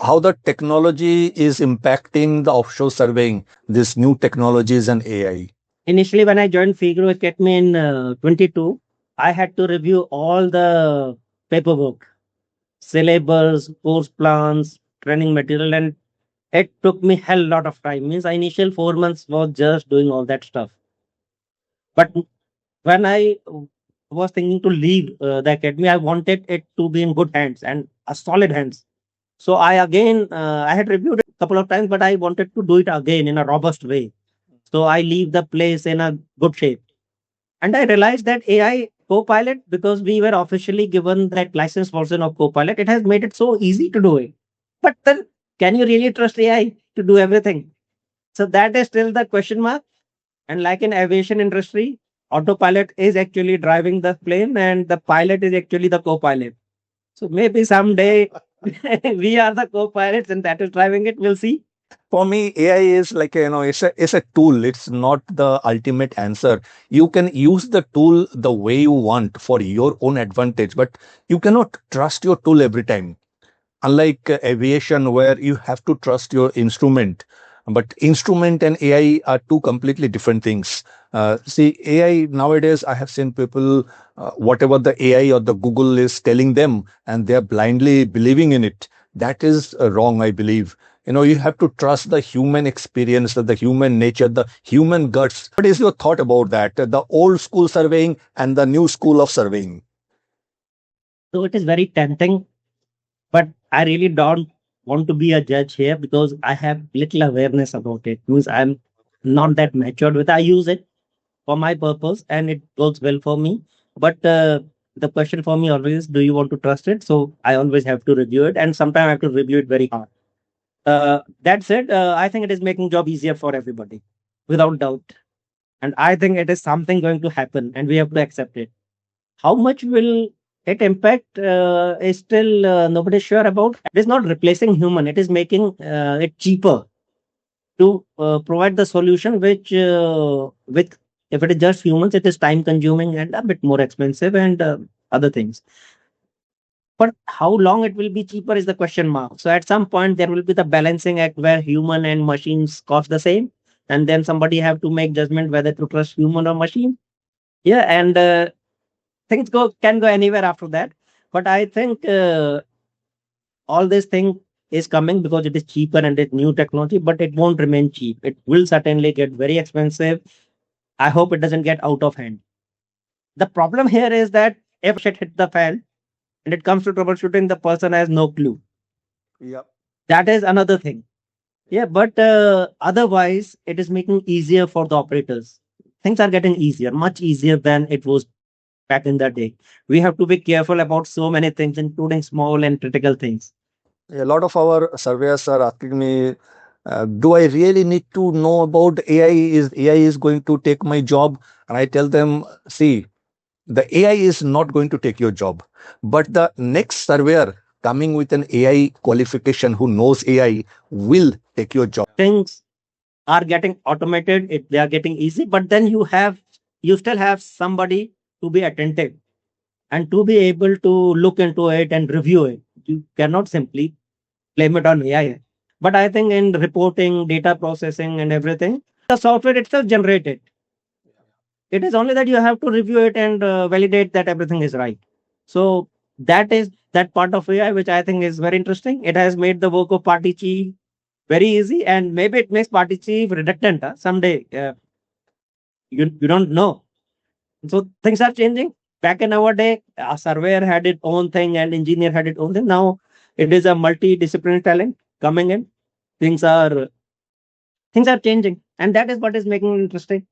how the technology is impacting the offshore surveying, these new technologies and AI. Initially, when I joined Figro Academy in 22, I had to review all the paperwork, syllabus, course plans, training material, and it took me hell lot of time. Means initial 4 months was just doing all that stuff. But when I was thinking to leave the academy, I wanted it to be in good hands and a solid hands. So I again, I had reviewed it a couple of times, but I wanted to do it again in a robust way. So I leave the place in a good shape. And I realized that AI Copilot, because we were officially given that license version of Copilot, it has made it so easy to do it. But then, can you really trust AI to do everything? So that is still the question mark. And like in aviation industry, autopilot is actually driving the plane and the pilot is actually the co-pilot. So maybe someday we are the co-pilots and that is driving it. We'll see. For me, AI is like, it's a tool. It's not the ultimate answer. You can use the tool the way you want for your own advantage, but you cannot trust your tool every time. Unlike aviation, where you have to trust your instrument, but instrument and AI are two completely different things. See, AI nowadays, I have seen people, whatever the AI or the Google is telling them, and they're blindly believing in it. That is wrong, I believe. You have to trust the human experience, the human nature, the human guts. What is your thought about that? The old school surveying and the new school of surveying. So it is very tempting, but I really don't want to be a judge here because I have little awareness about it. Means I'm not that matured with. I use it for my purpose and it works well for me. But the question for me always is, do you want to trust it? So I always have to review it, and sometimes I have to review it very hard. That said, I think it is making job easier for everybody, without doubt. And I think it is something going to happen, and we have to accept it. How much will it impact is still nobody is sure about. It is not replacing human; it is making it cheaper to provide the solution. Which with if it is just humans, it is time consuming and a bit more expensive and other things. But how long it will be cheaper is the question mark. So at some point there will be the balancing act where human and machines cost the same, and then somebody have to make judgment whether to trust human or machine. Yeah, and things can go anywhere after that. But I think all this thing is coming because it is cheaper and it's new technology, but it won't remain cheap. It will certainly get very expensive. I hope it doesn't get out of hand. The problem here is that if shit hit the fan and it comes to troubleshooting, the person has no clue. Yep. That is another thing. Yeah, but otherwise, it is making easier for the operators. Things are getting easier, much easier than it was back in the day. We have to be careful about so many things, including small and critical things. A lot of our surveyors are asking me, do I really need to know about AI? Is AI is going to take my job? And I tell them, see, the AI is not going to take your job, but the next surveyor coming with an AI qualification who knows AI will take your job. Things are getting automated, they are getting easy, but then you still have somebody to be attentive and to be able to look into it and review it. You cannot simply blame it on AI. But I think in reporting, data processing, and everything, the software itself generated. It is only that you have to review it and validate that everything is right. So that is that part of AI, which I think is very interesting. It has made the work of party chief very easy, and maybe it makes party chief redundant someday. You don't know. So things are changing. Back in our day, a surveyor had its own thing and engineer had its own thing. Now it is a multidisciplinary talent coming in. Things are things are changing, and that is what is making it interesting.